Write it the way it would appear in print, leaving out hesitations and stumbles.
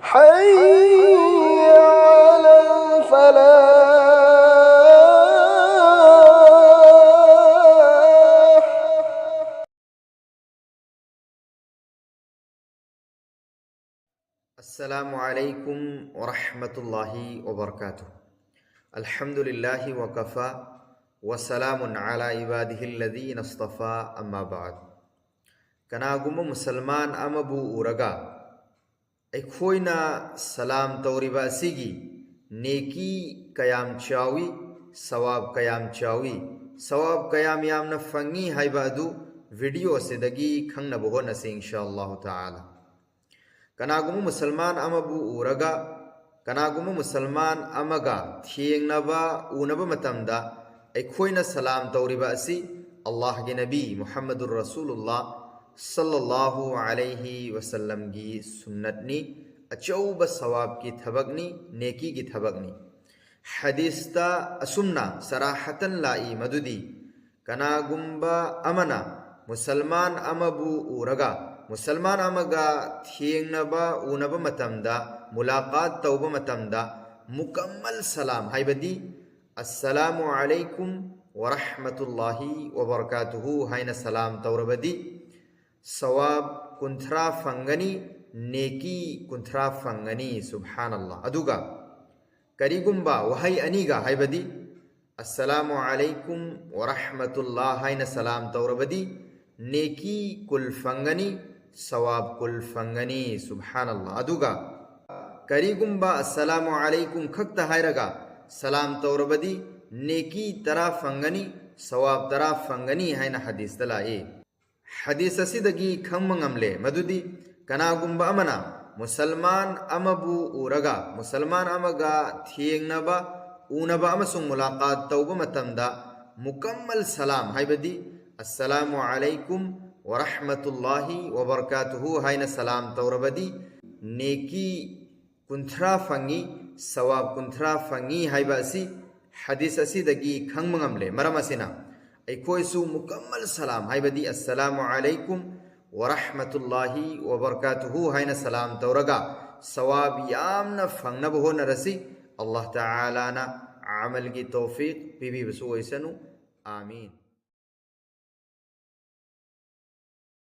حي على الفلاح. السلام عليكم ورحمة الله وبركاته. الحمد لله وكفى وسلام على عباده الذين اصطفى أما بعد. كناغم مسلمان أمبو أورغا أيخوينا سلام توريبا سيجي نيكي كيام چاوي ثواب كيام چاوي ثواب كيام يامنا فنگي هايبادو فيديو سيدگي خنگ نبوغو نسي إن شاء الله تعالى. كناغم مسلمان أمبو أورغا كناغم مسلمان أمغا ثينغنبا أونبا متمدا أيخوينا سلام توريبا سي الله نبي محمد رسول الله صلى الله عليه وسلم کی سنتنی اچوب ثواب کی تھبگنی نیکی کی تھبگنی حدیث تا اسمنا صراحتا لائی مددی کنا گمبا امنا مسلمان امبو اورگا مسلمان امگا تھینگنبا اونبا متمدا ملاقات توبا متمدا مکمل سلام ہائی بدی السلام علیکم ورحمة الله وبركاته هاينا سلام توربدي ثواب كنترا فنغني نيكي كنترا فنغني سبحان الله. أدوغا كريغمبا وهي أنيغا هاي بدي السلام عليكم ورحمة الله هاينا سلام توربدي نيكي كل فنغني ثواب كل فنغني سبحان الله. أدوغا كريغمبا السلام عليكم ككتا هايرغا سلام توربدي نيكي ترا فنغني ثواب ترا فنغني هاينا حديث دلائي. حديث سيدگي خم غملي مدودي كناغمبا امنا مسلمان امبو اورغا مسلمان امغا ثينغنبا اونبا امسون ملاقات توبه متمدا مكمل سلام هاي بدي السلام عليكم ورحمة الله وبركاته هاينا سلام توربدي نيكي كنترا فنگي ثواب كنترا فنگي هاي باسي حديث سيدگي خم غملي مرمسنا أيكويسو مكمل سلام هاي بدي السلام عليكم ورحمة الله وبركاته هاينا سلام تورغا ثواب يامنا فنگنا بهو نرسي الله تعالى عمل کی توفيق بسوء سنو آمين.